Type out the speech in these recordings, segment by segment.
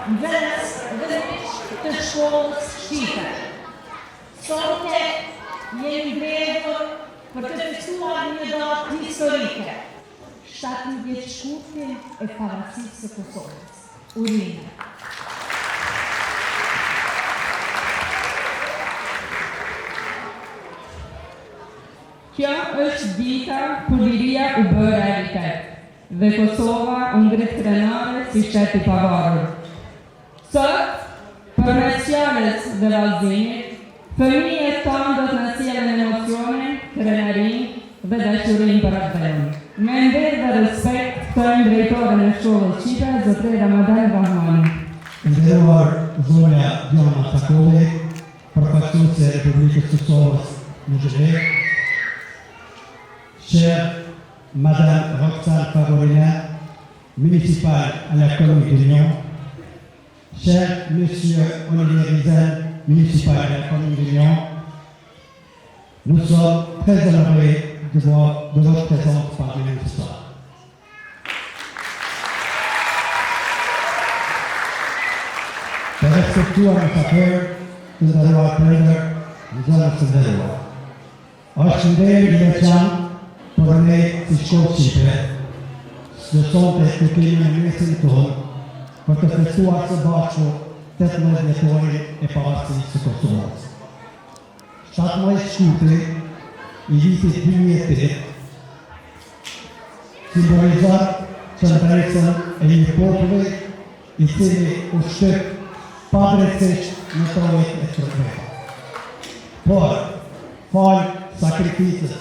nxënës dhe miq të shkollës shqipe. Sonte jemi mbledhur për të festuar një datë historike, 17 shkurtin e pavarësisë së Kosovës. Urime. Kjo është dita kur liria u bë realitet dhe Kosova u ngrit krenare si shtet I pavarur. Sot, përmes fjalës dhe vallëzimit, fëmijët tonë do të na sjellin emocionin, krenarinë dhe dashurinë për atë. Me nder dhe respekt, thojmë drejtoren e shkollës shqipe, zotëria Ramadan Rahmani. Nderuar zonja Diana Sakolli, përfaqësuese e Republikës së Kosovës në Gjëre, chère Madame Roxane Favorina, municipale à la commune de Lyon, cher Monsieur Olivier Rizel, municipal à la commune de Lyon, nous sommes très honorés de votre présence parmi nous ce soir. Per respectua ambasador, të nderuar prindër, nxënës të nderuar. Është nder I veçantë për ne si shkollë shqipe, së sonte të kemi në mesin tonë për të festuar së bashku 18 vjetorin e pavarësisë së Kosovës. 17 shkurti I vitit 2008 simbolizon qëndresën e një populli I cili u shtyp padrejtisht në trojët e shtrëmbeta. Por, falë sakrificës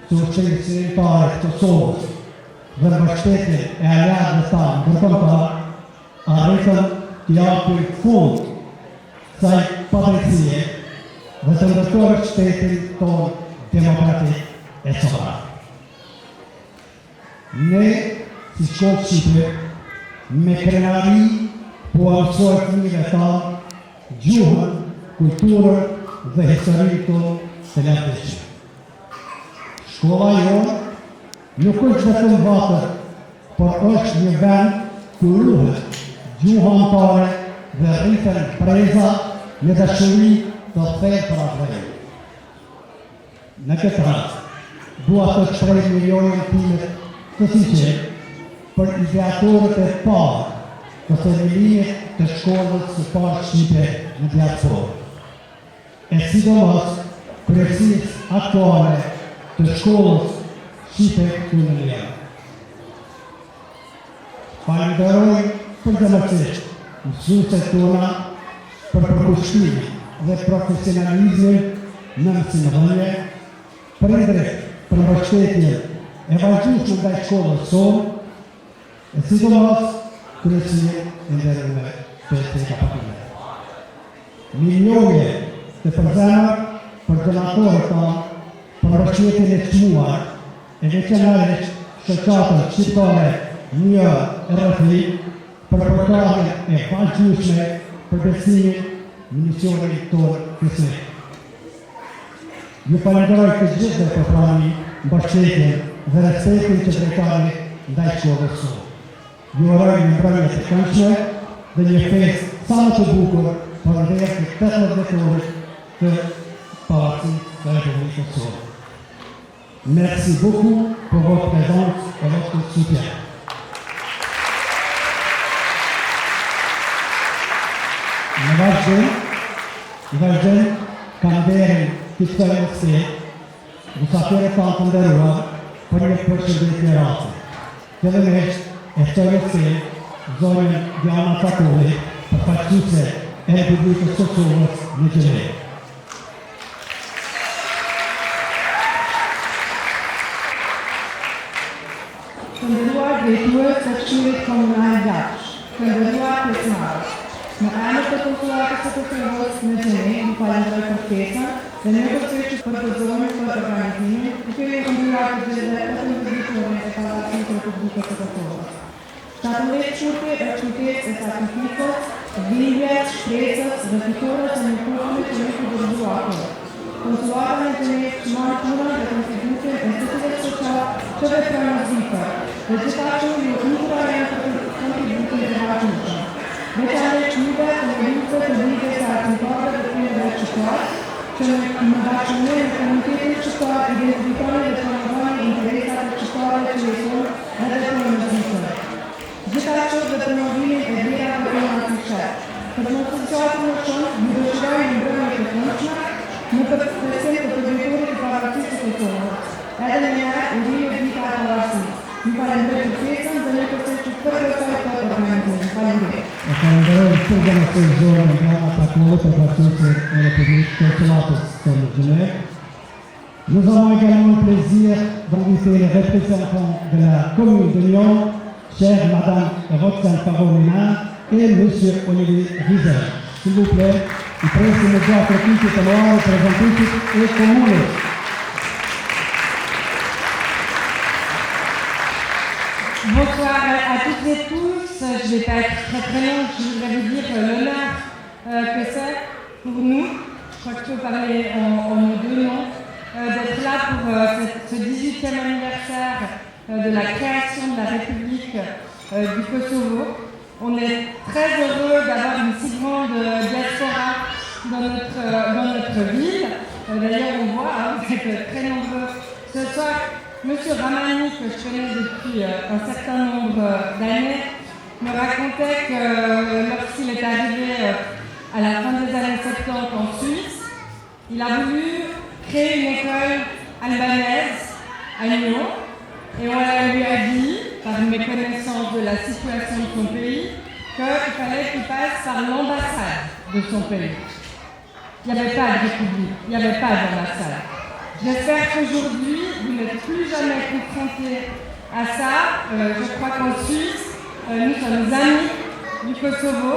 së ushqimit qytetare të Kosovës dhe mbështetjen e aleatëve tanë ndërkombëtar, arritëm të japim fund kësaj padrejtie dhe të ndërtojmë shtetin tonë demokratik e sovran. Ne, si shkollë shqipe, me krenari po mësojmë fëmijëve tanë gjuhën, kulturën dhe historinë tonë të lartësishme. Shkolla jonë nuk është vetëm vatër, por është një vend ku ruhet gjuha anëtare dhe rriten preza me dashuri të thellë për atë vend. Në këtë rast, dua të shpreh milionin time të sinqert për ideatorët e parë të themelimit të shkollës së parë shqipe në diasporë, e sidomos kryesisë aktuale të shkollës shqipe këtu në Liem. Falenderoj përgjithësisht mësuesit tona për përkushtimin dhe profesionalizmin në mësimdhënie, prindërit për mbështetjen e vazhdueshme ndaj shkollës sonë, e sidomos kryesinë e nderuar Petri Kapatile. Milioje të përzemër për donatorët tanë për mbështetjen e çmuar e veçanërisht shoqatën shqiptare një RFI për programin e vazhdueshme për besimin në misionin tonë fesnik. Ju falenderoj të gjithëve për pranin, mbështetjen dhe respektin që drejtoni ndaj shkollës sonë. Ju uroj një mbrëmje të këndshme dhe një festë sa më të bukur për ndërtesën e 18 vjetorit të pavarësisë së Republikës së Kosovës. Merci beaucoup pour votre présence et votre soutien. Në vazhdim, kam nderin të ftoj se mësafirët tanë të nderuar për një përshëndetje rasti. Fillimisht e ftoj se zonjën Diana Sakolli, përfaqësuese e Republikës së Kosovës në Gjëre. Të nderuar drejtues të Këshillit Komunal Lapsh, të nderuar pjesëmarrës, në emër të Konsullatës së Kosovës në Gjëre, ju falenderoj për ftesën dhe ne përpiqemi për përdorim për organizimin, duke u ndihmuar të gjithëve të vizitorin e pavarësisë së Republikës së Kosovës. 17 shkurti është qytet e sakrificës, dhimbjes, shpresës dhe fitores e një populli që nuk u dërgua ato. Konsullata në Gjëre marr punën dhe kontributin e instituteve shoqare që veprojnë në zifër, dhe gjithashtu ju inkurajojmë për kontributin e vazhdueshëm. Veçanërisht să vide să ațintoare de primele ciucat, ce ne vacineze comunitete ciucat, identificare de promovare interesate ciucare ce sunt redeploymentisă. Dzieciaczek de promovire odbiera do klimatyczne. Podnoszą szcząt, wydobywają bronię techniczną, nie podkreślają do podmiotowych gwarancji kultury. Edelmia użyje wita relacji. Impalendry przyjęcą do niego coś czwartego organizacji. Impalendry. Calendarul sfârșit de acest zonă atacă multe partide republique consulate sur le Genève. Nous avons également le plaisir d'inviter les représentants de la commune de Lyon, chère Madame Roxane Parolina et Monsieur Olivier Rizel. S'il vous plaît, il presse immédiatement tutti i loro rappresentanti e comune. Bonsoir à toutes et tous. Je ne vais pas être très long. Je voudrais vous dire l'honneur que c'est pour nous, je crois que je peux parler en nos deux noms, d'être là pour ce 18e anniversaire de la création de la République du Kosovo. On est très heureux d'avoir une si grande diaspora dans notre ville. D'ailleurs, on voit, vous êtes très nombreux ce soir. Monsieur Ramani, que je connais depuis un certain nombre d'années, me racontait que lorsqu'il est arrivé à la fin des années 70 en Suisse, il a voulu créer une école albanaise à Lyon et on lui a dit, par une méconnaissance de la situation de son pays, qu'il fallait qu'il passe par l'ambassade de son pays. Il n'y avait pas de république, il n'y avait pas d'ambassade. J'espère qu'aujourd'hui, vous n'êtes plus jamais confrontés à ça. Je crois qu'en Suisse, nous sommes amis du Kosovo.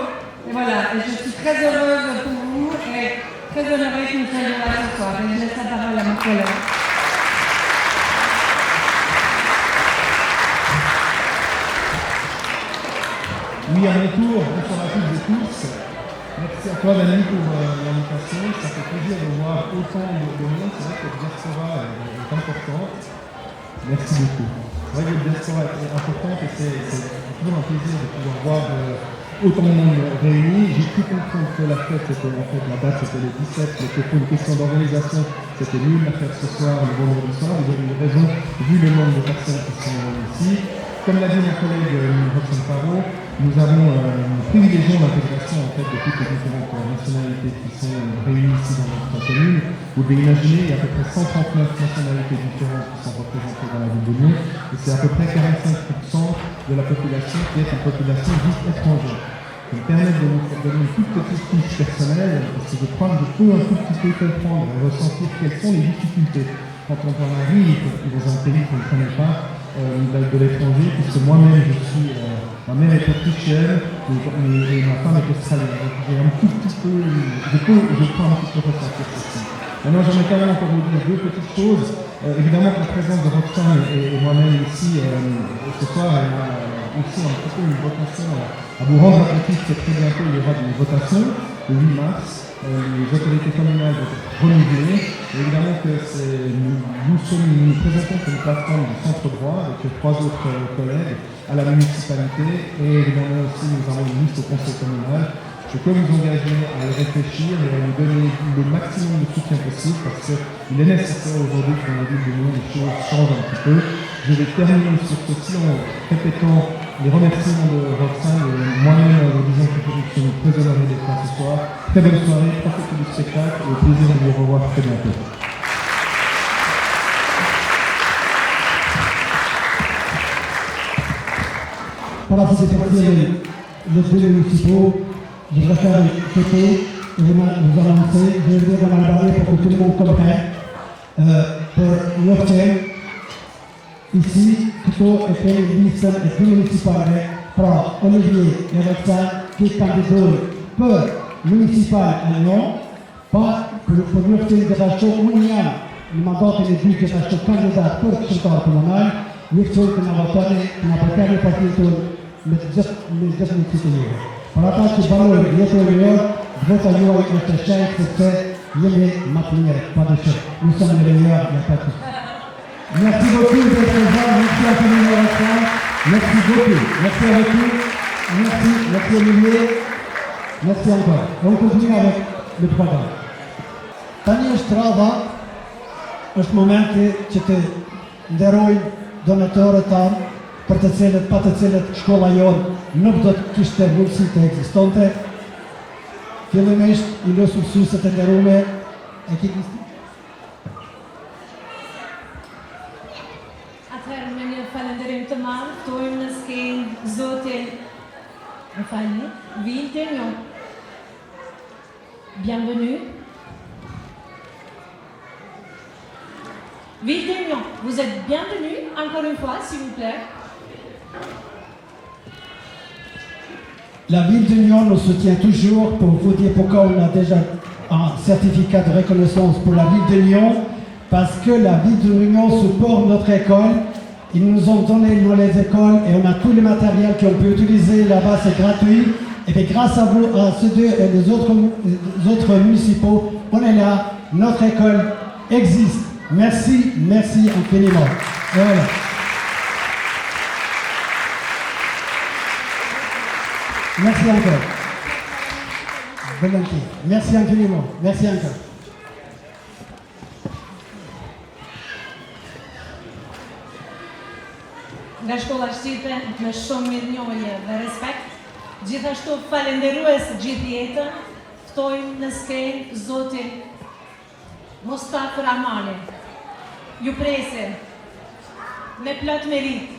Et voilà, et je suis très heureuse pour vous et très honorée que nous soyons là ce soir. Et je laisse la parole à mon collègue. Oui, à mon tour, bonsoir à toutes et tous. Merci à toi, Dani, pour l'invitation. Ça fait plaisir de voir autant de monde. C'est vrai que le diaspora est importante. Merci beaucoup. C'est vrai que le diaspora est importante et c'est toujours un plaisir de pouvoir voir autant de monde réuni. J'ai pu comprendre que la fête, c'était en fait la date, c'était le 17, mais que pour une question d'organisation, c'était nul la fête ce soir, le vendredi soir. Vous avez eu raison, vu le nombre de personnes qui sont ici. Comme l'a dit mon collègue Roxane Parot, nous avons privilégié l'intégration en fait, de toutes les différentes nationalités qui sont réunies ici dans notre commune. Vous devez imaginer, il y a à peu près 139 nationalités différentes qui sont représentées dans la ville de Lyon, et c'est à peu près 45% de la population qui est une population dite étrangère. Ça me permet de vous donner une toute petite fiche personnelle, parce que je crois que je peux un tout petit peu comprendre et ressentir quelles sont les difficultés quand on arrive dans un pays qu'on ne connaît pas, de l'étranger, puisque moi-même ma mère est autrichienne et ma femme est australienne. Donc j'ai un tout petit peu, je peux un petit peu ressentir ceci. Maintenant j'aimerais quand même encore vous dire deux petites choses. Évidemment que la présence de Roxane et moi-même ici ce soir, elle a aussi un petit peu une vocation à vous rendre attentif que très bientôt il y aura des votations, le 8 mars. Les autorités communales vont être renouvelées. Évidemment que nous présentons une plateforme du centre droit avec 3 autres collègues à la municipalité et évidemment aussi nous avons une liste au conseil communal. Je peux vous engager à y réfléchir et à nous donner le maximum de soutien possible parce qu'il est nécessaire aujourd'hui que dans la ville de Lyon les choses changent un petit peu. Je vais terminer sur ceci en répétant les remerciements de Roxane et moi-même en vous disant que je suis très honoré d'être là ce soir. Très bonne soirée, profitez du spectacle et au plaisir de vous revoir très bientôt. Para se départir les élus municipaux, je voudrais faire une photo et vous annoncer, je vais dire dans la barrière pour que tout le monde comprenne. Pour l'hôtel, ici, plutôt était une liste municipale pour Olivier et Roxane qui candidatent pour municipal à Lyon, pas pour l'hôtel de Rachaud Mounian, il m'a donné les buts de Rachaud candidat pour le secteur communal, l'hôtel que n'a pas permis de passer les deux municipaux. Pour la tâche de valeur, il est au meilleur, votre loi est notre chef, c'est Yémé Matinier, pas de chef. Nous sommes les meilleurs, il n'y a pas de souci. Merci beaucoup d'être présents, merci à tous les Roxane, merci beaucoup, merci à vous tous, merci Olivier. Merci encore. On continue avec le programme. Tani është radha, është momenti që të nderojmë donatorët tanë, për të cilët, pa të cilët shkolla jonë nuk do të kishte mundësi të ekzistonte. Fillimisht i losë mësuesit e nderuar e Kristi. Atëherë me një falënderim të madh, ftojmë në skenë zotin, më falni, Viltenjon. Bienvenue. Viltenjon, vous êtes bienvenue encore une fois, s'il vous plaît. La ville de Nyon nous soutient toujours. Pour vous dire pourquoi on a déjà un certificat de reconnaissance pour la ville de Nyon, parce que la ville de Nyon supporte notre école. Ils nous ont donné dans les écoles et on a tout le matériel qu'on peut utiliser là-bas, c'est gratuit. Et puis grâce à vous, à ceux deux et les autres municipaux, on est là, notre école existe. Merci, merci infiniment. Voilà. Merci encore. Volontiers. Merci infiniment. Merci encore. Nga shkolla shqipe me shumë mirënjohje dhe respekt, gjithashtu falenderues gjithë jetën, ftojmë në skenë zotin Mustafa Ramani. Ju presim me plot merit.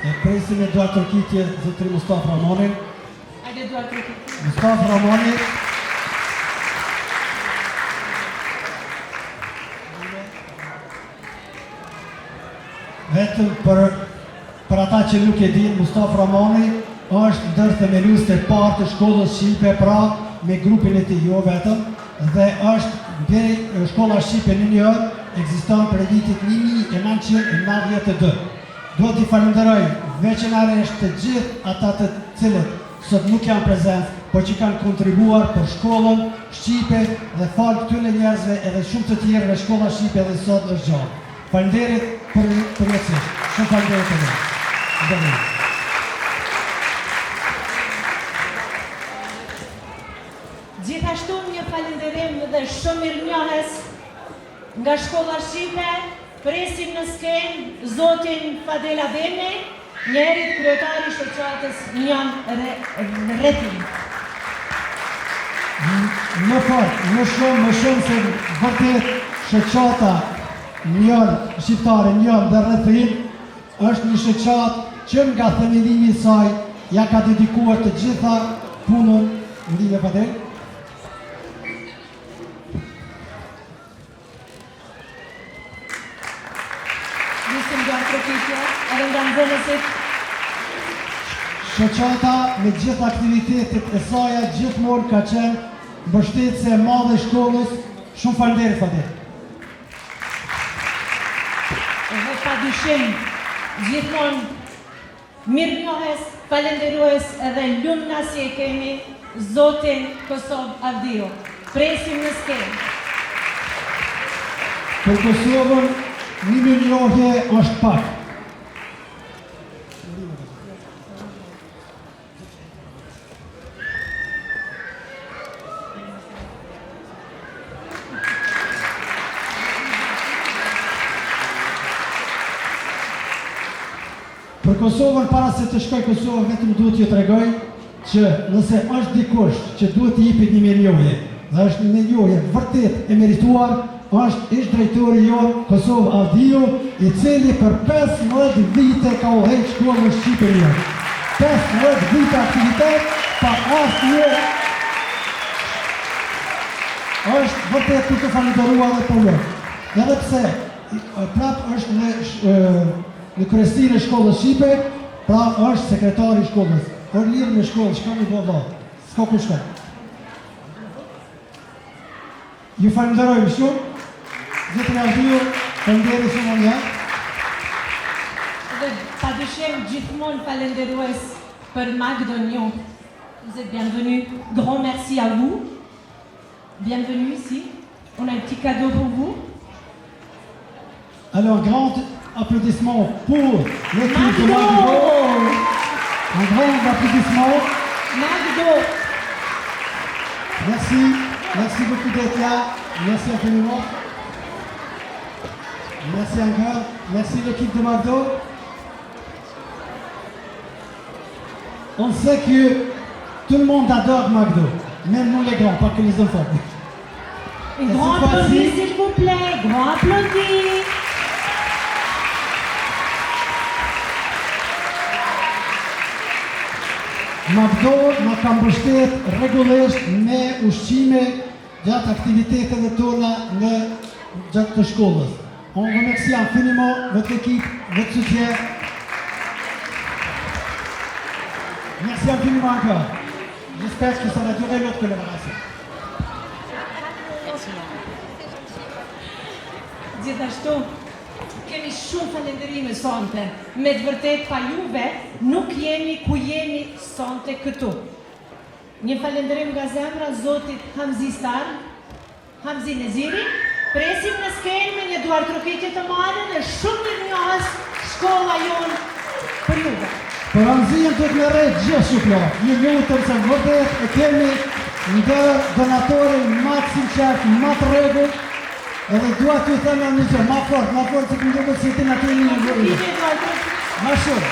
E presim e duar tërkitje zotri Mustafa Ramani. Hajde duar tërkitje. Mustafa Ramani. Vetëm për ata që nuk e din, Mustafa Ramani është ndër themelues të parë të shkollës shqipe, pra me grupin e tij, jo vetëm, dhe është shkolla shqipe në Nyon, ekziston për vitit 1992. Duhet t'i falenderoj veçanërisht të gjithë ata të cilët sot nuk janë prezent, por që kanë kontribuar për shkollën shqipe dhe falë këtyre njerëzve edhe shumë të tjerë në shkolla shqipe dhe sot është gjallë. Falenderit për jetësisht. Shumë falenderit për ne. Gjithashtu një falenderim dhe shumë mirënjohës nga shkolla shqipe, presim në skenë zotin Fadel Ademi, njerit kryetari shoqatës Nyon Rretin. Më fort, më shumë se vërtet shoqata Nyon shqiptare, Nyon dhe Rrethin është një shoqatë që nga themelimi i saj ja ka dedikuar të gjitha punën ndihme Fadel. Nisim duar tërkitje, edhe nga nxënësit. Shoqata me gjithë aktivitetet e saj gjithmonë ka qenë mbështetëse e madhe e shkollës. Shumë falenderit Fadel. Edhe pa dyshim, gjithmonë mirënjohës, falenderues edhe lumnasi e kemi zotin Kosovë Avdio. Presim në skenë. Për Kosovën, një mirënjohje është pak. Për Kosovën, para se të shkoj Kosovë, vetëm duhet ju tregoj që nëse është dikush që duhet t'i jepet një mirënjohje, dhe është një mirënjohje vërtet e merituar, është ish drejtori jonë Kosovë Avdio, i cili për 15 vite ka udhëhequr shkollën shqipe Nyon. 15 vite aktivitet, pa asnjë. Është vërtet të falenderuar dhe për lojë. Edhe pse prap është në kryesinë e shkollës shqipe, pra është sekretari i shkollës. Por lirë me shkollë, shka një bëva, s'ka ku shka. Ju falenderojmë shumë, zotri Avdio, falenderoj shumë një. Dhe pa dyshim gjithmonë falenderues për Magdonion. Vous êtes bienvenue. Grand merci à vous. Bienvenue ici. On a un petit cadeau pour vous. Alors, applaudissement pour l'équipe de Magdo. Un grand applaudissement. Magdo. Merci beaucoup d'être là. Merci infiniment. Merci encore. Merci l'équipe de Magdo. On sait que tout le monde adore Magdo, même nous les grands, pas que les enfants. Un grand applaudissement, s'il vous plaît. Grand applaudissement. Magdo na ka mbështet rregullisht me ushqime gjatë aktiviteteve tona në gjatë të shkollës. On remercie infiniment votre équipe, votre soutien. Merci infiniment encore. J'espère que ça va durer notre collaboration. Gjithashtu, kemi shumë falënderime sonte. Me të vërtet pa juve, nuk jemi ku jemi sonte këtu. Një falënderim nga zemra Zotit Hamzi Star, Hamzi Neziri, presim në skenë me një duar trokitje të madhe dhe shumë mirënjohës shkolla jonë për juve. Për Hamzin të të merret gjithë shuklo. Ju lutëm se vërtet e kemi nga donatorin ma të sinqert, ma të rregull. Edhe dua t'ju them një gjë, ma fort se këmë duket si ti na keni një vërë. Ma shumë.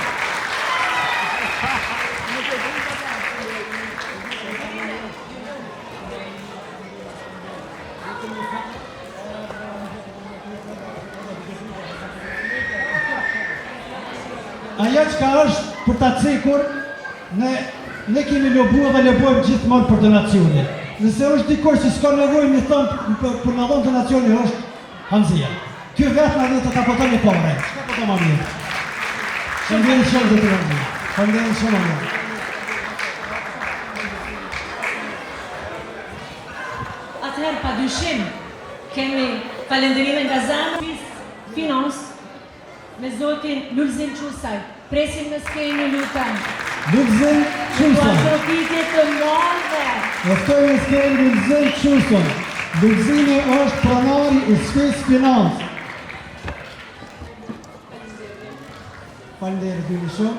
Ajo që është për ta cekur, ne kemi lobuar dhe lobojmë gjithmonë për donacione. Nëse është dikush që s'ka nevojë më thon për na dhënë donacione është Hamzia. Ky vetë na vetë ta boton një parë. Çka po të më mirë. Shëndet shumë të rëndë. Shëndet shumë mirë. Atëherë pa dyshim kemi falënderime nga zemra finans me Zotin Lulzim Çusaj. Presim në skenë lutem. Lulzim Çusaj. Trokitje të madhe. Ftoj në skenë Lulzim Çusaj. Lulzimi është pronari i Sfis Finans. Faleminderit dy shumë.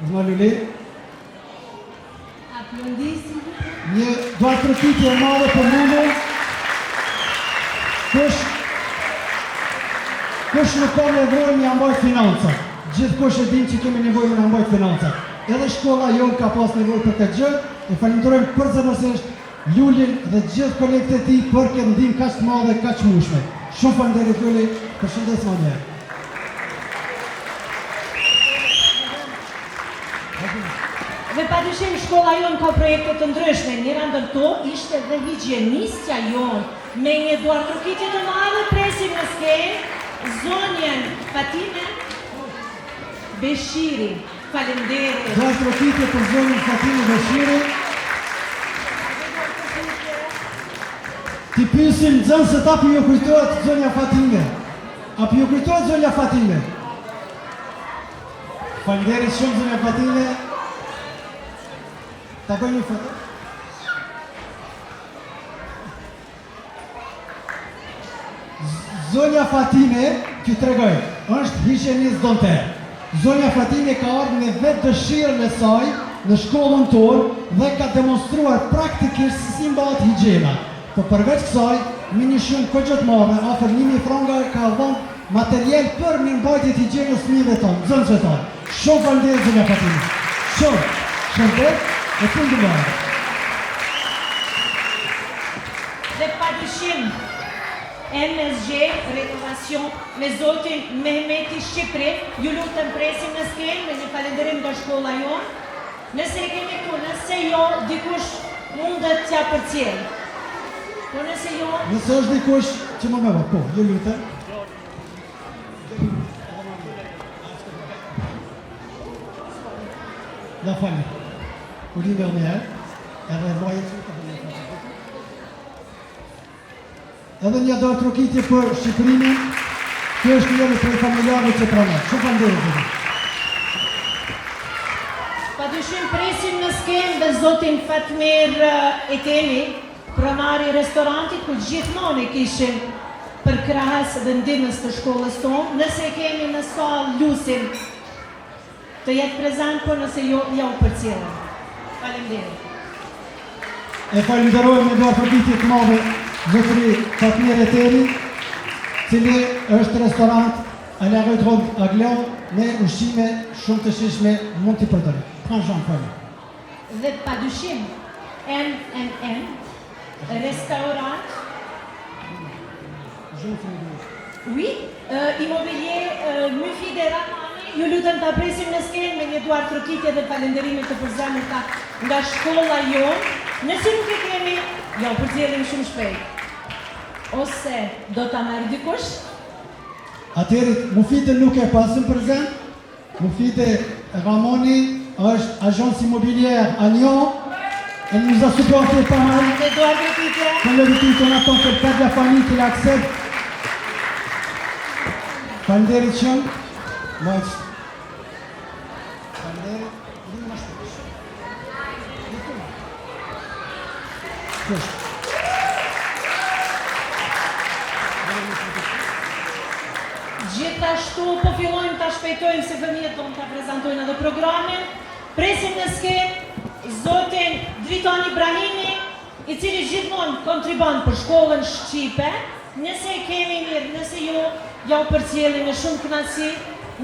Zma Luli. Aplaudisim. Një duar trokitje e madhe për mundën. Kush nuk ka nevojë me ambajt financat. Gjithkush e din që kemi nevojë me ambajt financat. Edhe shkolla jonë ka pas nevojë për këtë gjë. E falenderojmë përzemërsisht Lulin dhe gjithë kolegët e tij për këtë ndihmë kaq të madhe, kaq mushme. Shumë faleminderit Luli, përshëndes më njëherë. Dhe padyshim shkolla jonë ka projekte të ndryshme. Njëra ndër to ishte dhe higjienistja jonë me një duar trokitje të madhe. Presim në skenë zonjen Fatime Beshiri. Faleminderit. Duar trokitje për zonjen Fatime Beshiri. Ti pyesim nxënësit apo ju kujtohet zonja Fatime? Apo ju kujtohet zonja Fatime? Faleminderit shumë zonja Fatime. Ta bëj një foto. Zonja Fatime, që tregoj, është higjienist donter. Zonja Fatime ka ardhur me vetë dëshirën e saj në shkollën tonë dhe ka demonstruar praktikisht si mbahet higjiena. Po përveç kësaj, me një shumë kogjo të madhe, afër 1000 franga ka dhënë material për mirëmbajtjen e higjienës fëmijëve tonë, nxënësve tonë. Shumë faleminderit zonja Fatime. Shumë. Shëndet e fundimare. Dhe padyshim MSG Renovacion me Zotin Mehmeti Shqipëri, ju lutem presim në skenë me një falënderim nga shkolla jonë. Nëse e kemi këtu, nëse jo, dikush mundet t'ja përcjell. Po nëse jo... Nëse është dikush që më mëve, po, ju lutem. Da falni. U di me njëherë, edhe vajet që të bëjnë. Edhe një dorë trokitje për Shqipërinë, kjo është njëri prej familjarëve që pranon. Shumë faleminderit. Padyshim presim në skenë dhe Zotin Fatmir Etemi, pronari i restorantit ku gjithmonë e kishim për krahas dhe ndihmës të shkollës tonë, nëse kemi në sallë lusin të jetë prezent, por nëse jo, ja u përcjellën. Faleminderit. E falenderojmë me duar përgjithje të madhe zotëri Fatmire Teri, cili është restorant à la Rue Agleon me ushqime shumë të shishme mund t'i përdori. Franchement, falem. Dhe padyshim, NNN, restaurant, oui, immobilier Myfi de Ramani, ju lutem ta presim në skenë me një duar trokitje dhe falënderime të përzemërta nga shkolla jonë. Nëse nuk e kemi, ja u përcjellim shumë shpejt. Ose do ta merr dikush? Atëherë Mufide nuk e pasëm prezent. Mufide Ramoni është agence immobilière à Lyon. Elle nous a supporté pas mal. Dhe duar trokitje. Quand le retour, on attend que le père de la famille qui l'accepte. Faleminderit shumë. Mojtë. Faleminderit. Rinë më shpesh. Gjithashtu po fillojmë ta shpejtojmë se fëmijët do ta prezantojnë edhe programin. Presim në skenë zotin Driton Ibrahimi, i cili gjithmonë kontribon për shkollën shqipe. Nëse e kemi mirë, nëse jo, ja u përcjellim me shumë kënaqësi,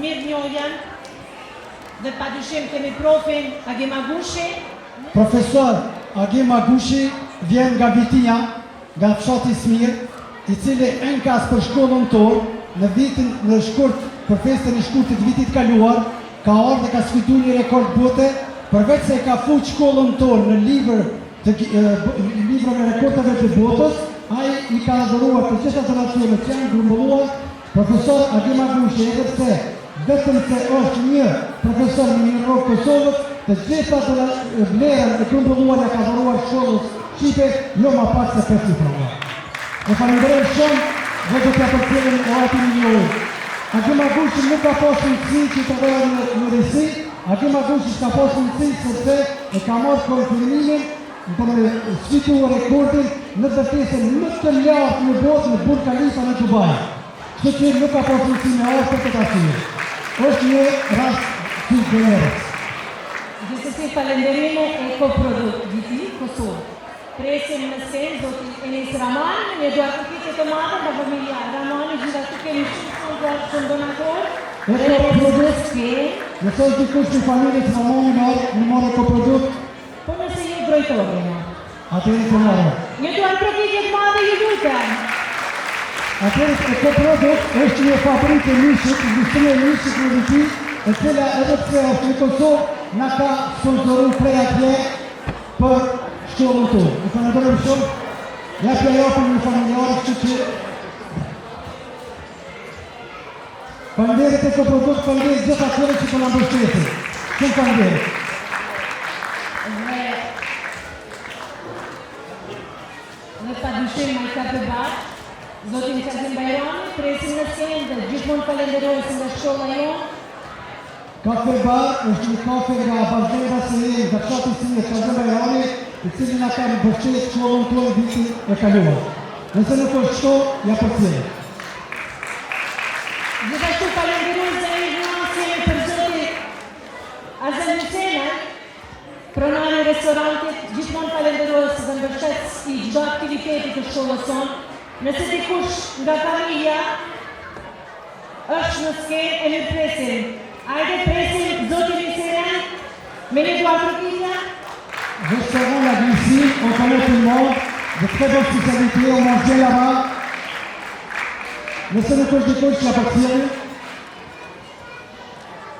mirënjohjen. Dhe padyshim kemi profin Agim Agushi. Profesor Agim Agushi vjen nga Vitinja, nga fshati Smir, i cili enkas për shkollën tonë në shkurt, për festën e shkurtit vitit kaluar, ka ardhur dhe ka sfiduar një rekord bote, përveç se ka fuqë shkollën tonë në librën e rekordeve të botës, ai i ka adhuruar të gjitha donacionet që janë grumbulluar profesor Agim Agushi, edhe pse vetëm se është një profesor në Mirë Kosovës, të gjitha vlerën e grumbulluar e ka adhuruar shkollës shqipe, jo ma pak se 5 prova. E falenderoj shumë dhe do t'ja përcjellim e ati një orë. Agim Agushi nuk ka posë mundësi që të vërë në resi, Agim Agushi ka posë mundësi sepse e ka marrë konfirmimin për me sfiduar rekordin në vërtetën më të lartë në botë në Burj Khalifa në Dubai. Kështu që nuk ka posë mundësi me ardhur për këtë arsye. Është një rast sinqerës. Gjithsesi falenderime e koprodukt Viti Kosovë. Presim në skenë zotin Enis Ramani, një duar përkitje të madhe nga familja Ramani, gjithashtu kemi shumë donator. Dhe në skenë. Nëse është dikush në familjes Ramani në marrë koprodukt, Po nëse je drejtori. atëherë të marrë. Një duar përkitje të madhe ju lutem. Atëherë koprodukt është një fabrikë e mishit, industria e mishit në Viti, e cila edhe pse është në Kosovë na ka sponsoruar prej atje për shkollën tonë. E falenderoj shumë. Ja që japim një familjarë, kështu që falenderit e koprodukt, falenderit gjitha atyre që po na mbështesin. Shumë falenderit. Dhe padyshim me kafe bar, zotin Qazim Bajrami, presim në skenë dhe gjithmonë falenderoj nga shkolla jonë. Kafe bar është një kafe nga Vazhdera Sejeri, nga fshati Smir, Qazim Bajrami, i cili na ka mbështetur shkollën tonë vitin e kaluar. Nëse nuk është kështu, ja përcjellim. Gjithashtu falenderoj zëri për zotin Azem Husena, pronari i restorantit, gjithmonë falenderoj se dhe mbështet si çdo aktiviteti të shkollës tonë. Nëse dikush nga familja është në skenë e mirë presim. Hajde presim zotin Husena me një duar përkitje. Restaurant La Glycine, on connaît tout le monde, de très bonnes spécialités, on mange bien là-bas. Nëse nuk është dikush që ja përcjellim.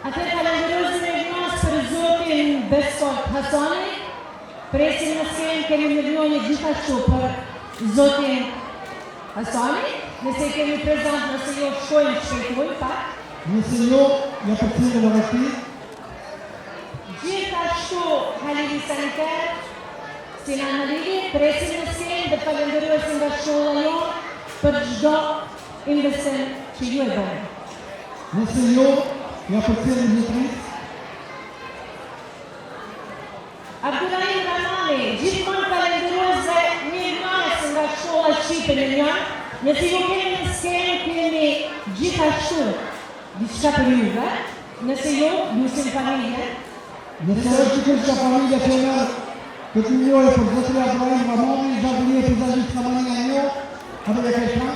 Atëherë falenderoj zëri për zotin Besot Hasani. Presim në skenë, kemi mirënjohje gjithashtu për zotin Hasani. Nëse kemi prezant, nëse jo shkojmë shpejtoj pak. Nëse jo, ja përcjellim edhe ti. Gjithashtu Halili Saniter, Sinan Halili, presim në skenë dhe falenderoj nga shkolla jonë për çdo investim që ju e bëni. Nëse jo, ja përcjellim gjithrit. Abdulrahim Ramani, gjithmonë falenderoj mirëmarrës nga shkolla shqipe në Lyon, Nëse ju keni në skenë, keni gjithashtu diçka për juve, nëse jo, lusim familje. Nëse është që ka familja që në këtë njojë për zotëri Abrahim Ramoni, zhabëlije për zhabëlije të familja një, atë dhe keshma.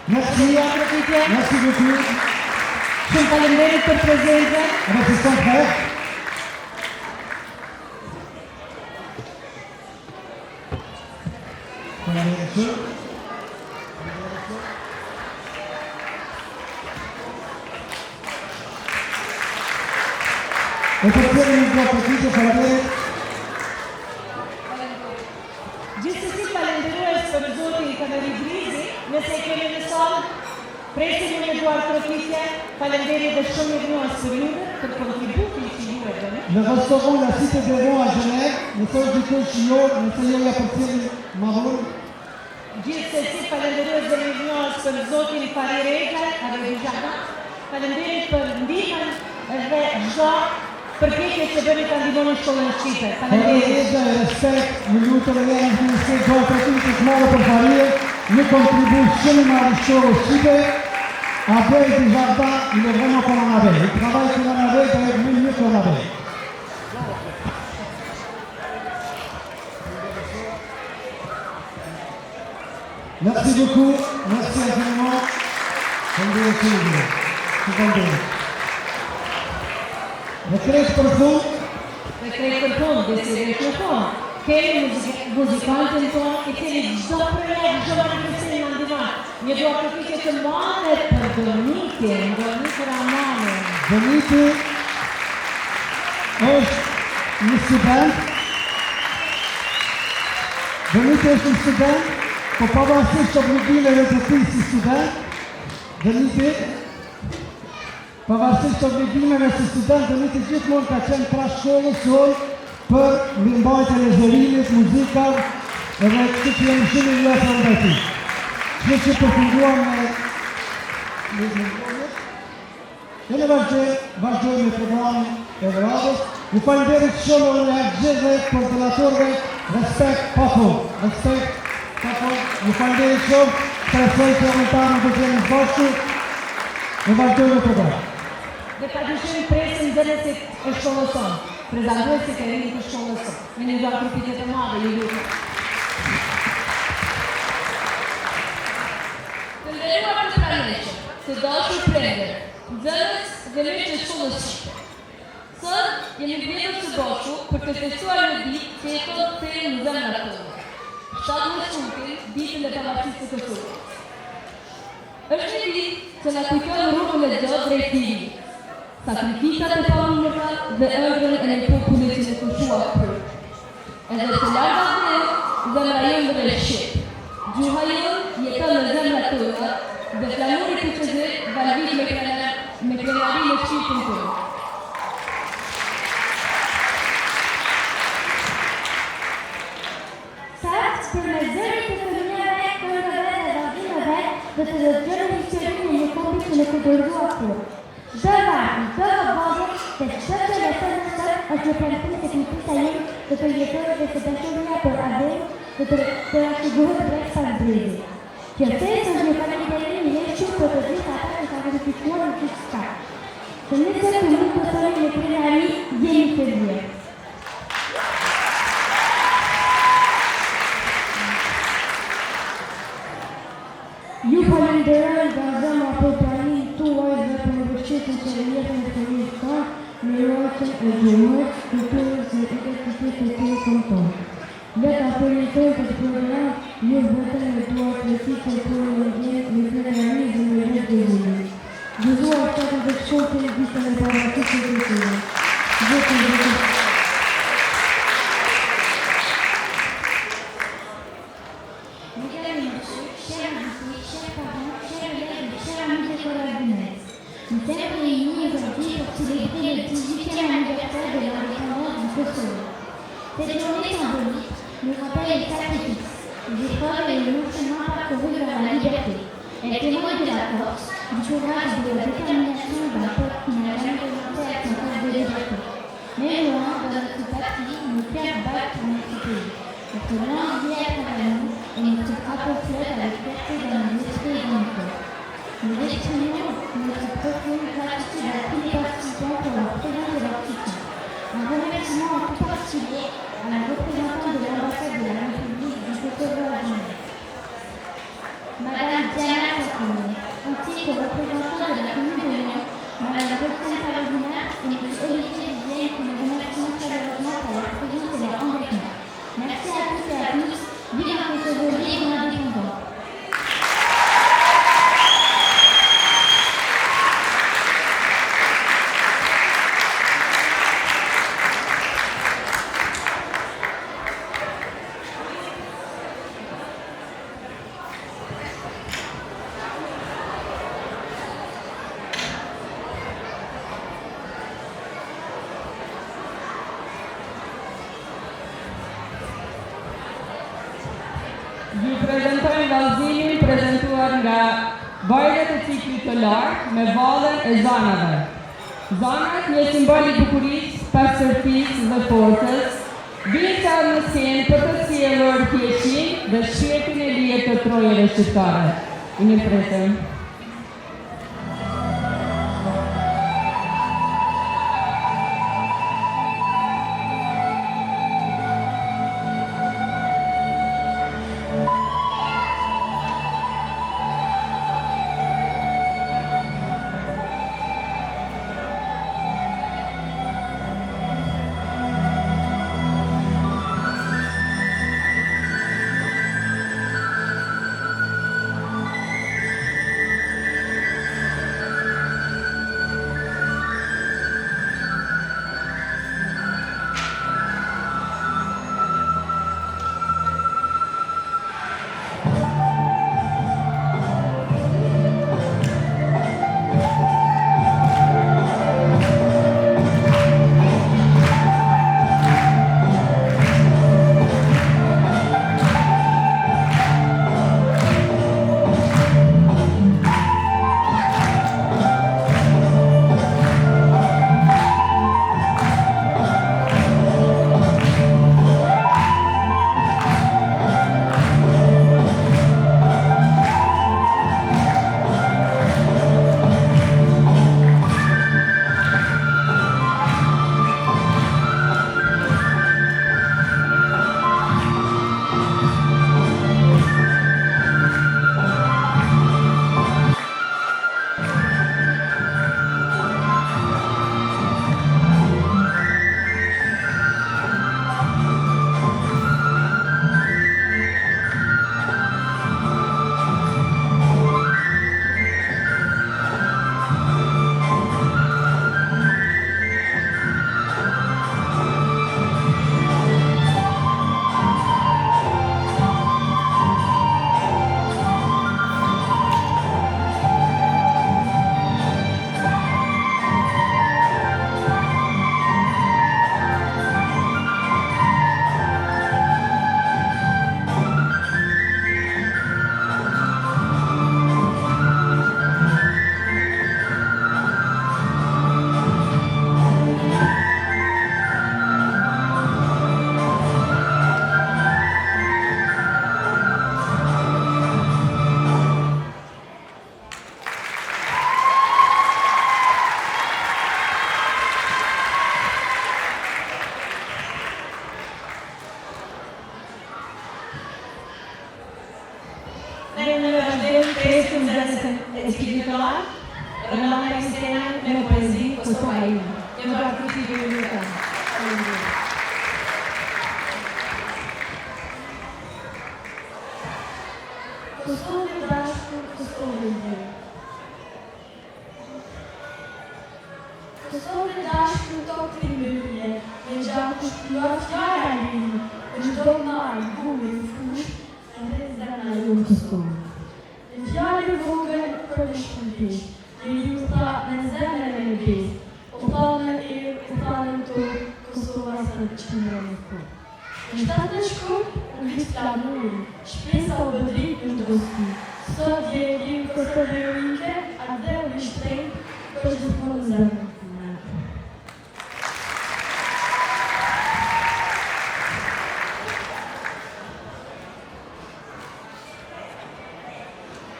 Merci beaucoup. Shumë faleminderit për prezencën. Resistant frère. Faleminderit. E për të një blok për të faleminderit. Gjithsesi falenderues për Zotin Kanari Grizi, nëse kemi në salë, presim ju me duar trokitje, falenderit dhe shumë i gënjohës për juve, për kontributin që ju e bëni. Në restaurant la Cité des Rois à Genève, nëse është dikush që jo, nëse jo ja përcjellin madhur. Gjithsesi falenderues dhe i gënjohës për Zotin Fari Regja, Arevijana, falenderit për ndihmën dhe çdo përpjekje që bëni ta ndihmoni shkollën shqipe. Falenderit. Regja e respekt, në lutën e janë në ministeri do të të madhe për Farie, një kontribut shumë i madh shkollës shqipe. Avec du jardin, il est vraiment comme un abeille. Il travaille comme un abeille, il est mieux qu'un abeille. Merci beaucoup, merci infiniment. Recrez profundo. Recrez profundo, decidere profundo. Kemi muzikantën tonë, i cili çdo projekt, çdo manifestim na ndihmon. Një dua përpjekje të madhe për Donitin, Ramanin. Doniti është një student. Doniti është një student, po pavarësisht obligimeve të tij si student, Doniti pavarësisht obligimeve si student, Doniti gjithmonë ka qenë krah shkollës së për mbajtjen e zërimit, muzikën edhe këtë që jemi shumë i lehtë ndaj tij. Që që përfunduam me ne vazhdojmë me programin e radhës. Ju falenderit shumë në gjithë koordinatorëve, respekt popull. Ju falenderit shumë, presoj që aumentarën të jemi bashkë e vazhdojmë me programin. Dhe padyshim presim nxënësit e shkollës tonë, prezantuesit e rinj të shkollës tonë. Me një duar përpjekje të madhe, ju lutem. Të nderuar të pranishëm, të dashur prindër, nxënës dhe miq të shkollës shqipe. Sot jemi mbledhur së bashku për të festuar një ditë që jeton thellë në zemrat tona. 17 shtukin, ditën e pavarësisë së Kosovës. Është një ditë që na kujton rrugën e gjatë drejt lirit, sakrificat e familjes dhe ëndrrën e një populli që ne kushuar për. Edhe të larga dhe zemra jon dhe shqip. Gjuha jon jeton në zemrat tona dhe flamuri të qëzit valvit me krenari në shqipin tonë. Sakt për me zërit të fëmijëve, këndëve dhe vazhdimeve dhe të dëgjojmë historinë e një kombi që ne përdorua kur. Çdo varg, çdo vogël, të çdo letër në sot është një prantim të kulturës jon dhe të jetojë dhe të dashuria për avem dhe të asigurohet drejt familjes. Kjo festë është një falenderim i shumë për të gjithë ata që kanë sakrifikuar në këtë skat. Të nisë të mund të thoni në krenari jeni të vjetë. Ju falenderoj nga zemra për pranimin tuaj dhe për mbështetjen që jepni fëmijës tonë në rrugën e gjuhës, kulturës dhe identitetit të tonë. Le ta përjetoj këtë program, ju vetëm me duar politikën për në pluralizëm dhe rregullim. Gjuzuar të të shkojë në ditën e pavarësisë së kulturës. Nous sommes réunis aujourd'hui pour célébrer le 18e anniversaire de l'indépendance du Kosovo. Cette journée symbolique nous rappelle les sacrifices, les épreuves et les longs chemins parcourus vers la liberté. Elle témoigne de la force, du courage et de la détermination d'un peuple qui n'a jamais renoncé à son cause de liberté. Mais loin dans notre patrie, nos cœurs battent pour notre pays. Notre langue vit à travers nous et notre drapeau flotte avec fierté comme représentant de la commune de Lyon, Madame Roxane Paladina et M. Olivier Vienne qui nous remercions chaleureusement pour leur présence et leur engagement. Merci à toutes et à tous. Vive un Kosovo libre et indépendant. Ju prezantojmë vallëzimin prezantuar nga vajzat e ciklit të lartë me vallën e zanave. Zanat, një simbol i bukurisë, pastërtisë dhe forcës, vijnë në skenë për të sjellur keqin dhe shpirtin e lirë të trojave shqiptare. Ju mirëpresim.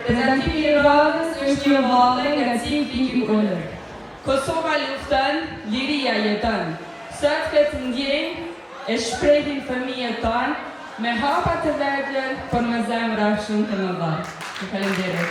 Prezantimi i radhës është një valle nga cikli i ullër. Kosova lufton, liria jeton. Sot këtë ndjenjë e shprehin fëmijët tanë me hapa të vogël, por me zemra shumë të mëdha. Ju falenderoj.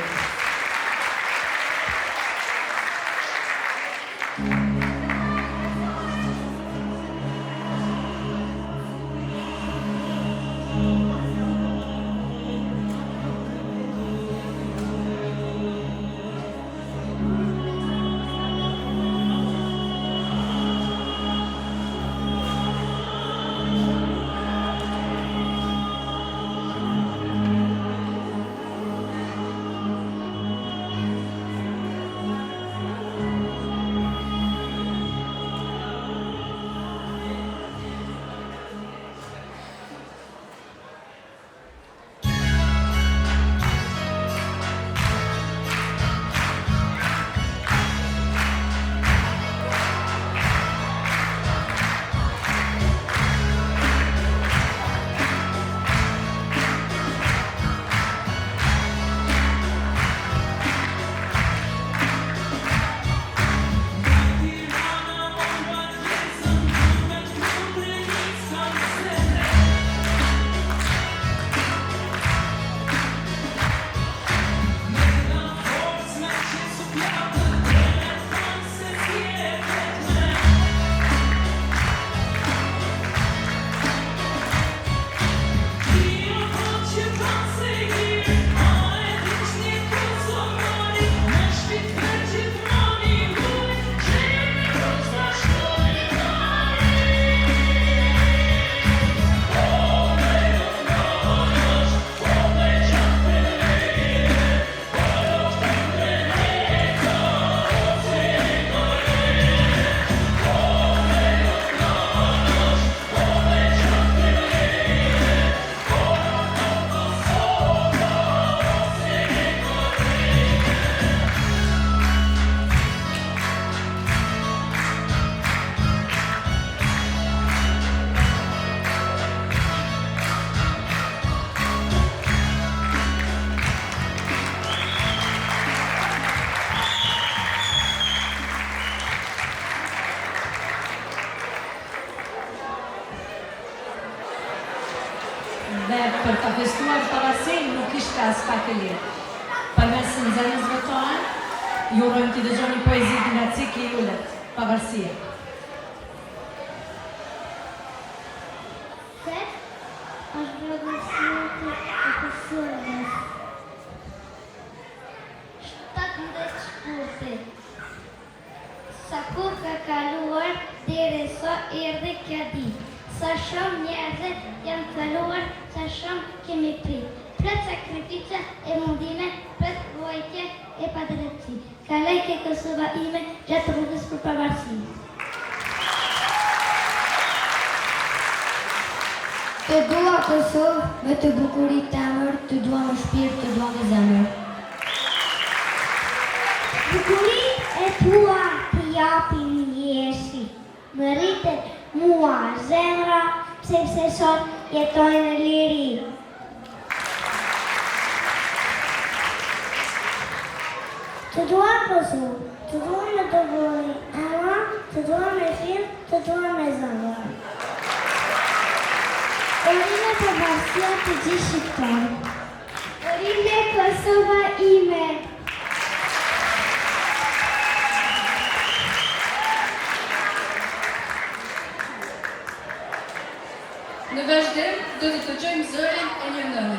për pavarësi nuk ishte as pak e lirë. Përmes nxënësve tonë, ju urojmë t'i dëgjoni poezitë nga cikli i ullet, Pavarësia. Është vëdërsia e personës. 17 shkurti. Sa kur ka kaluar, deri sa erdhi kjo ditë. Sa shumë njerëzit janë kaluar, sa shumë kemi prit. Plot sakrifice e mundime, plot vojtje e padrejtësi. Kaloj ke Kosova ime gjatë rrugës për pavarësi. Të dua Kosovë me të bukurit të emër, të dua me shpirt, të dua me zemër. Bukurit e tua të japin njësi, më rritet mua zemra, sepse sot jetojnë në liri. Të dua Kosovë, të dua me të voli, ama të dua me film, të dua me zemër. Orime pavarësia të gjithë shqiptarë. Orime Kosova ime. Në vazhdim, do të dëgjojmë zërin e një nëne.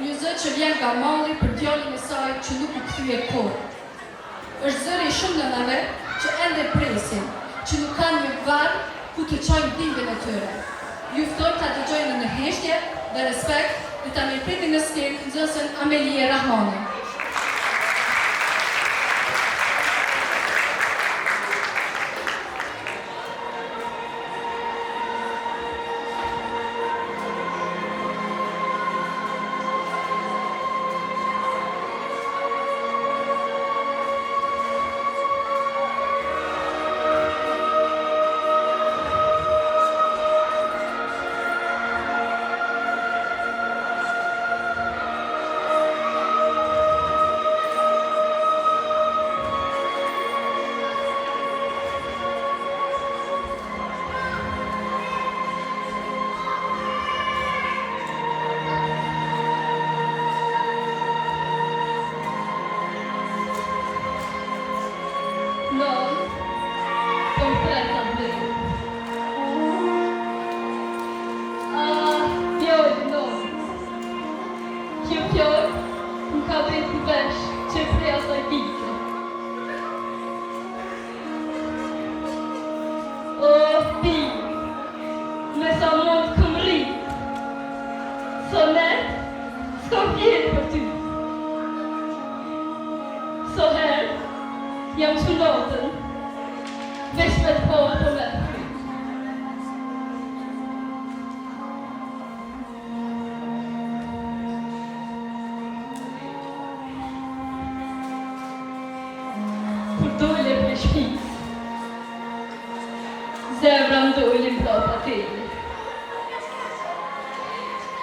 Një zë që vjen nga malli për djalin e saj që nuk u kthye kurrë. Është zëri i shumë nënave që ende presin, që nuk kanë një varr ku të çojnë dhimbjen e tyre. Ju ftoj ta dëgjojnë në heshtje dhe respekt dhe ta mirëpritin në skenë nxënësen Amelie Rahmani. Zemra më doli mbrapa teje.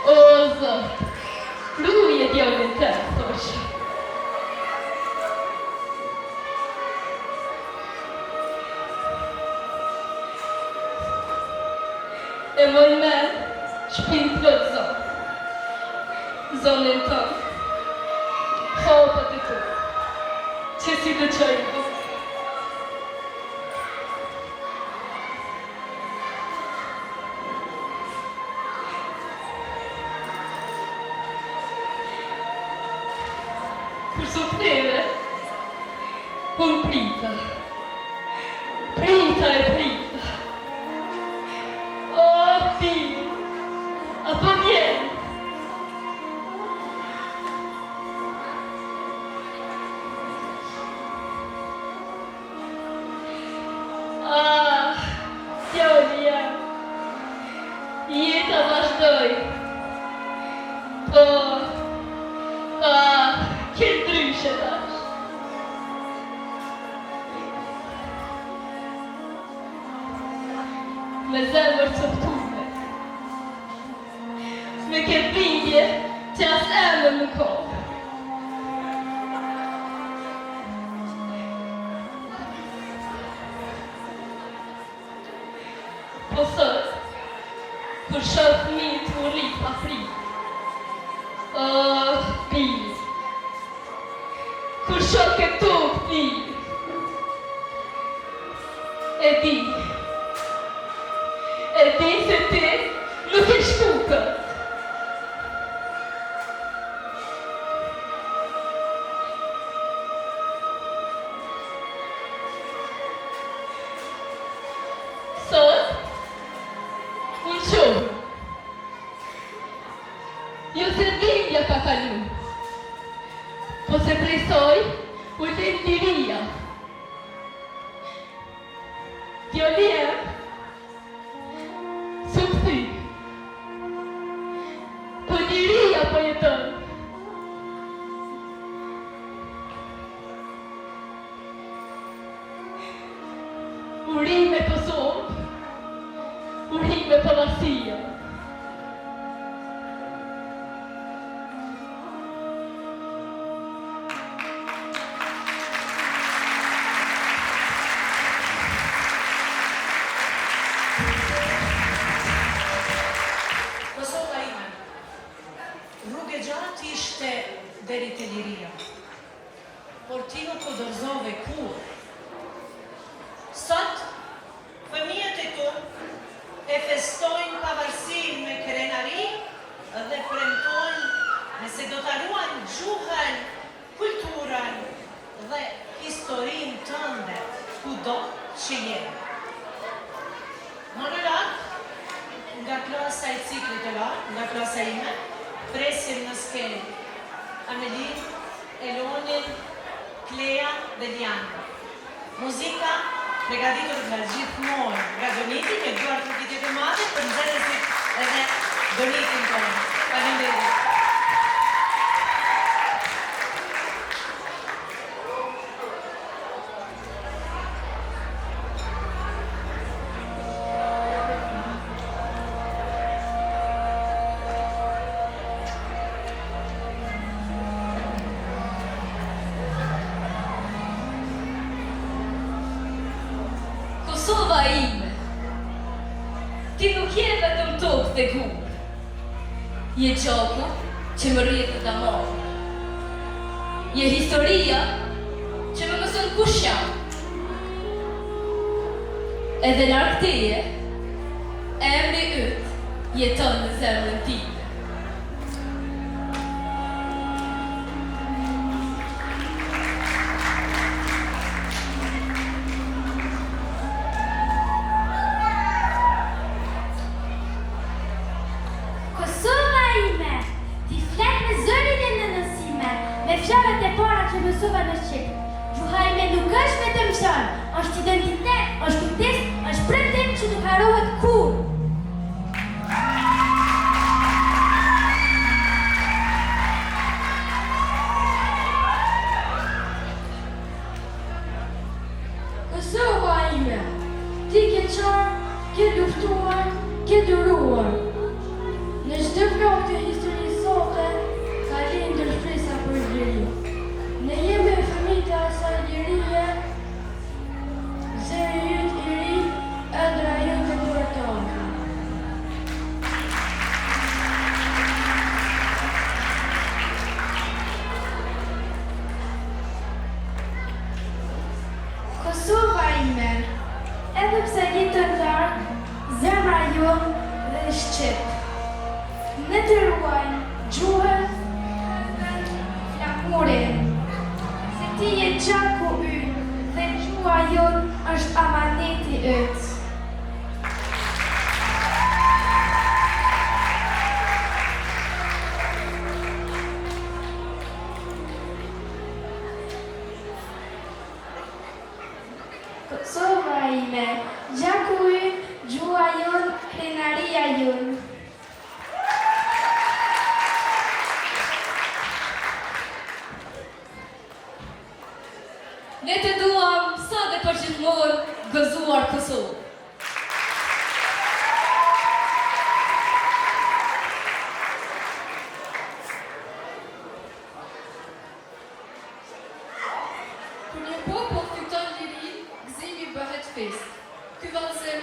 O Zot, luje djalin tënd, thosha. E moj mend shpinë plot Zot. Zonin tonë, hopët e tu, që si të qojnë. Neve, unë prita e prita. O, ti, apo vjen? Djali jam, jeta vazhdoj. Po, që ndryshe tash. Me zemër coptume, me këtë bindje që as emër në kohë. Po sot, kur shoh fëmijë të urrit pa frikë, Fili. Kur shoh këtu, Fili. E di se ti nuk e shkukët. Sot, unë shumë. Jo se dhimbja ka kalu, po se presoj u të liria. Jo liem, su këthy, po liria po jetën. Urim me Kosovë, urim me Palacia. Kosova ime, rrugë e gjatë ishte deri te liria, por ti nuk u dorëzove kur. Sot, fëmijët e tu e festojnë pavarësinë me krenari dhe premtojnë nëse do të ruajnë gjuhën, kulturën dhe historinë tënde kudo që jenë. Më në lartë, nga klasa e ciklit të lartë, nga klasa ime, presim në skenë Amelin, Elonin, Klea dhe Diana. Muzika pregaditur nga gjithmonë nga Doniti, me duar të vitit e madhe për nxënësit edhe Donitin tonë. Faleminderit. Kosova ime, ti nuk je vetëm tokë dhe gurë, je gjoku që më rritë të morë, je historia që më mësën kush jam, edhe larg teje, emri yt jeton në zemrën time. Kosova ime, ti flet me zërin e nënësime, me fjalët e para që mësova në Shqip. Gjuha ime nuk është vetëm fjalë, është identitet, është kujdes, është prendim që nuk harohet kur. Kosova ime, ti ke qarë, ke luftuar, ke duruar. Në çdo blok të historisë sote, ka lindur shpresa për liri. Ne jemi fëmijë të asaj lirie, zëri yt i ri, ëndra jote porton. Kosova ime, edhe pse jeton larg, zemra jon dhe Shqip. Ne të ruajnë gjuhën, flamurin, se ti je gjaku ynë dhe gjuha jonë është amaneti yt. Kosova ime, gjaku ynë, gjuha jonë, krenaria jonë. Ne të duam sa dhe për gjithmonë gëzuar Kosovë. Kur një popull fiton liri, gëzimi bëhet festë. Ky vallëzim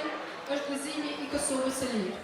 është gëzimi i Kosovës së lirë.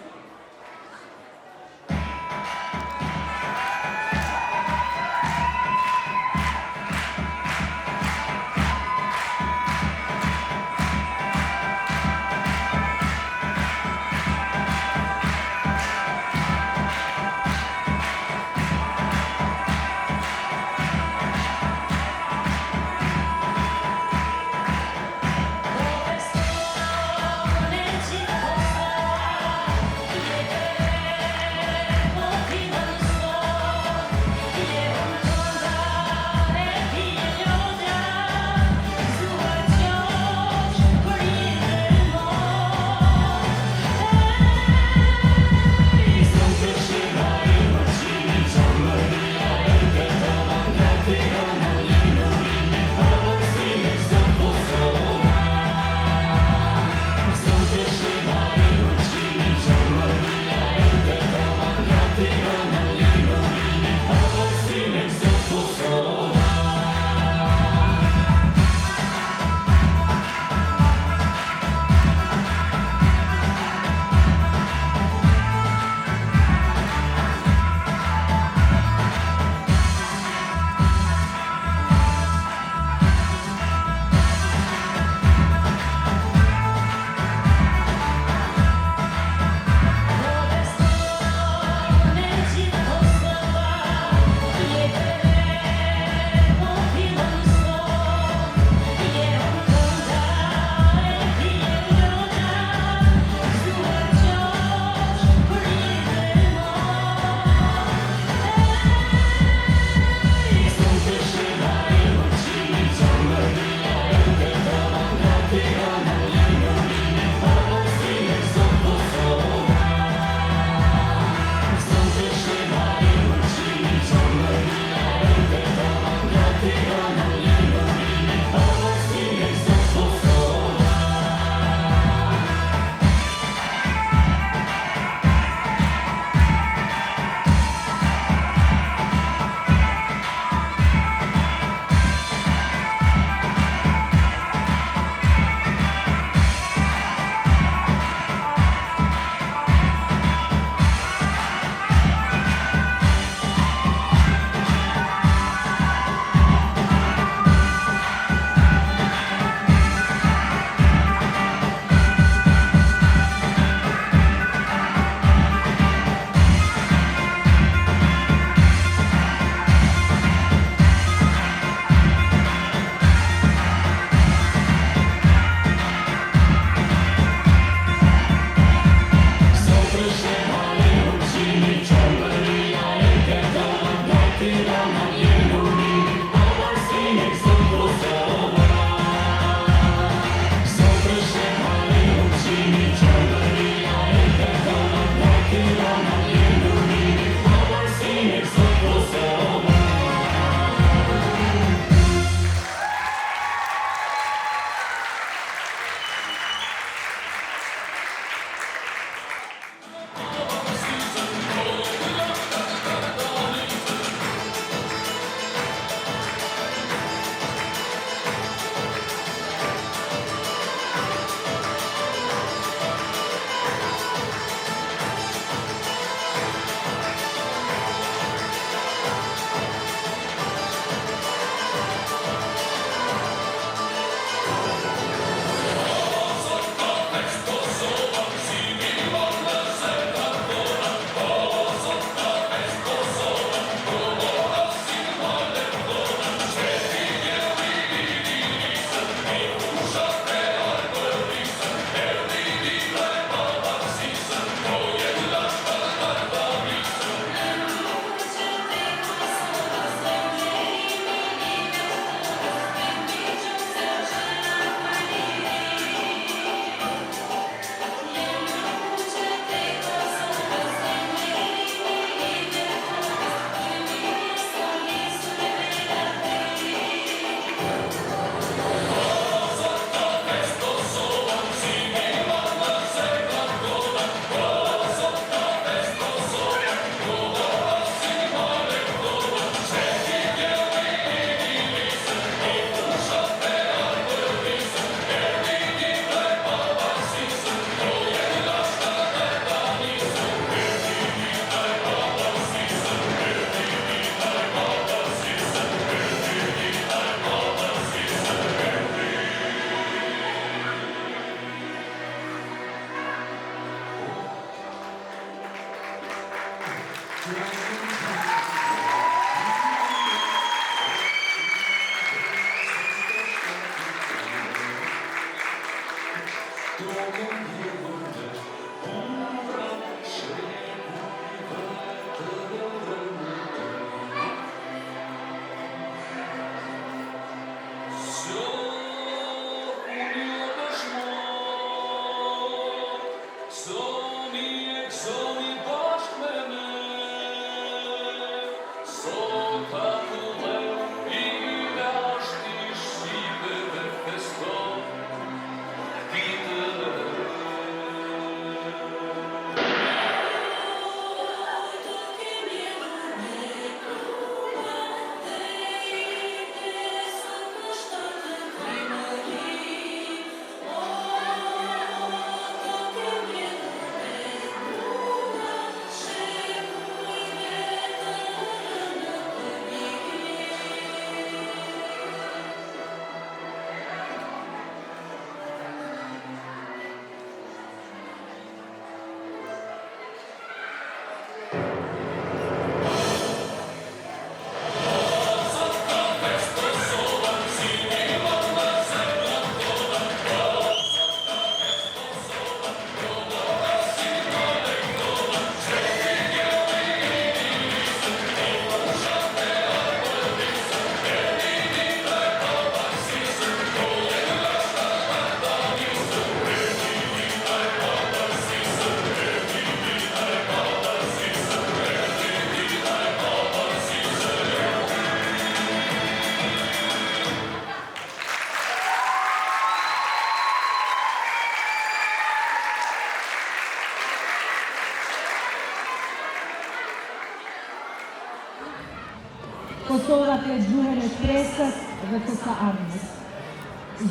Kosova të gjuhën e shpresës dhe të së ardhmës.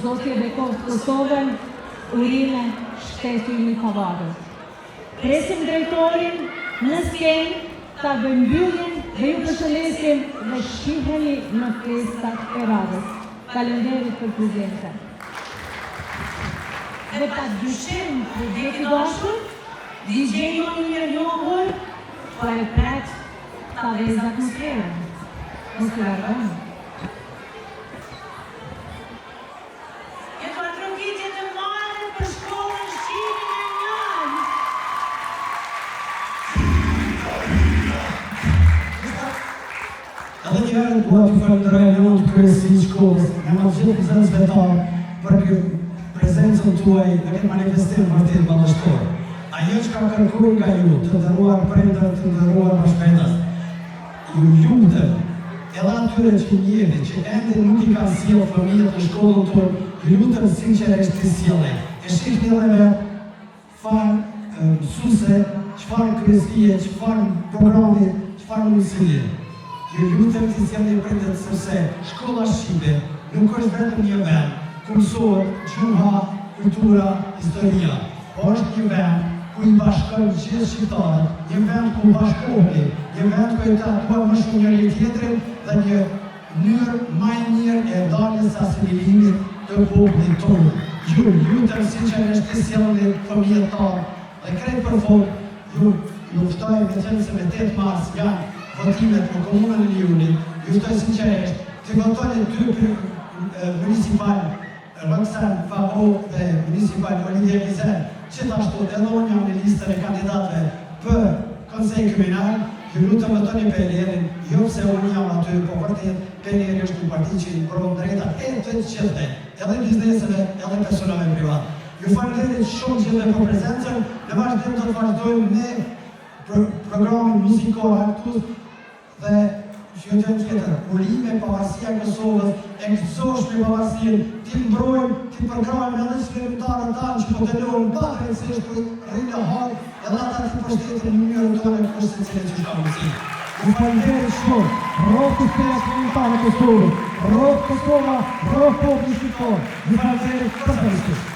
Zoti e bekoft Kosovën, urime shteti i pavarur. Presim drejtorin në skenë ta mbyllim dhe ju përshëndesim dhe shiheni në festat e radhës. Falenderit për prezencën. Dhe pa dyshim për gjithë dashur, DJ-i më mirënjohur, po e pret ta vez atmosferën. Mos e largoni. E patrokitje të madhe për shkollën Shqimin e Njan. Edhe një herë dua të falenderoj në të kryesit shkollës, në gjithë zënësve tanë për prezencën tuaj dhe këtë manifestim vërtet madhështor. Ajo që ka kërkuar nga ju, të nderuar prindër, të nderuar bashkëpunëtor, ju lutem, edhe atyre që jeni, që ende nuk i kanë sjellë fëmijët në shkollën tonë, ju lutem sinqerisht të sjellni. E shihni edhe me çfarë mësuese, çfarë kryesie, çfarë programi, çfarë mësie. Ju lutem të sjellni prindër sepse shkolla shqipe nuk është vetëm një vend ku mësohet gjuha, kultura, historia, por është një vend ku i bashkojnë gjithë shqiptarët, një vend ku bashkoheni, një vend ku e takuar më shumë njëri tjetrin dhe një mënyrë më e mirë e daljes së asimilimit të popullit tonë. Ju lutem sinqerisht të sjellni fëmijët tanë dhe krejt për fond, ju ftoj veçanërisht me 8 mars janë votimet për komunën e Liunit, ju ftoj sinqerisht të votoni dy municipal Roxan Favo dhe municipal Olivier Vizen, gjithashtu edhe unë jam në listën e kandidatëve për konsej komunal. Ju lutem votoni Pelerin, jo se unë jam aty, po vërtet Peleri është një parti që i mbron drejtat e të gjithëve, edhe bizneseve, edhe personave privat. Ju falenderoj shumë gjithë për prezencën, në vazhdim do të vazhdojmë me programin muzikor Artus dhe gjë tjetër, urime pavarësia e Kosovës, e gëzoshme pavarësinë, ti mbrojmë, ti përkrajmë edhe shkrimtarët tanë që po të lorën patërësisht për rrinë hajë, edhe ata që përshtetin në mënyrën tonë e kursin cilë që shka mësi. Ju falenderoj shumë, rrofë të shkëja shkrimtarë e Kosovës, rrofë Kosova, rrofë populli shqiptar. Ju falenderoj përsërisht.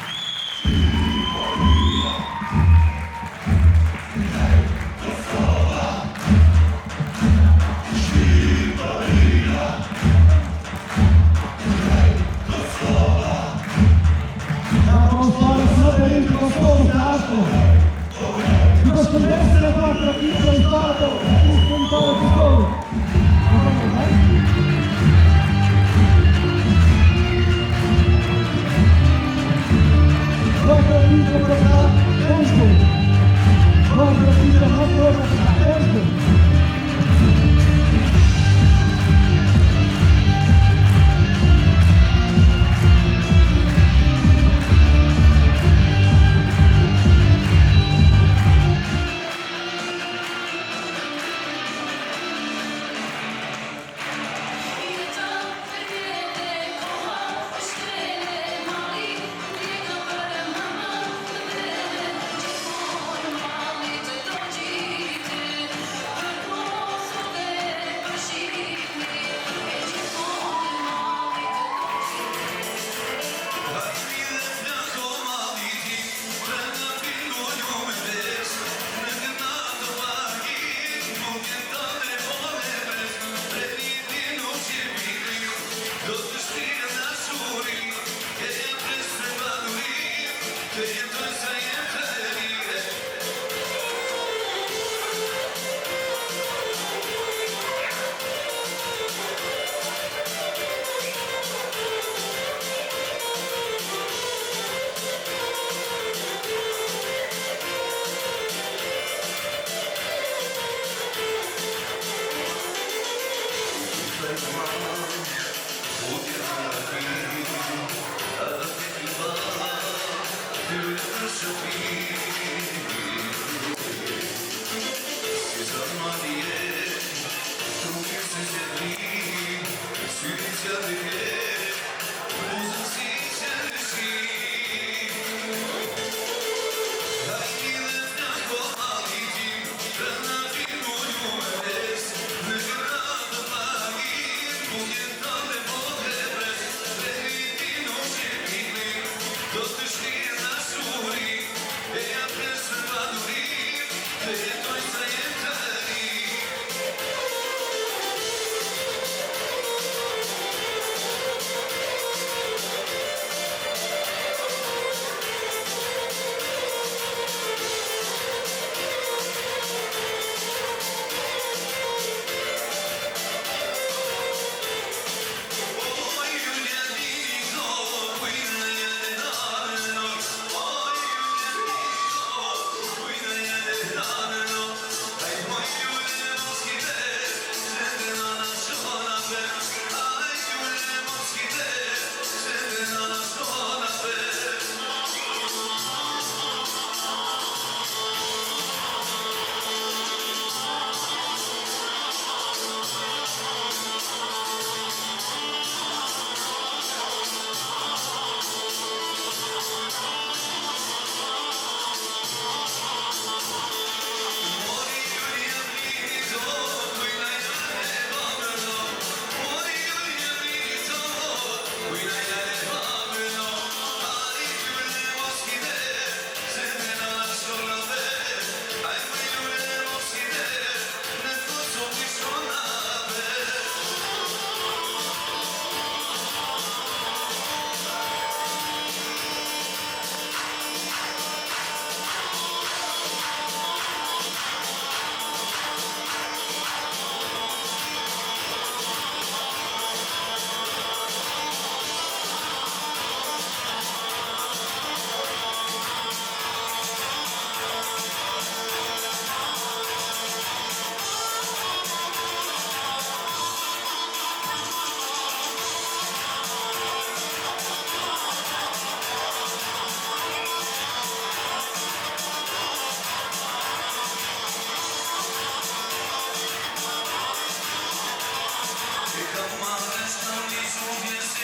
Come on, let's go,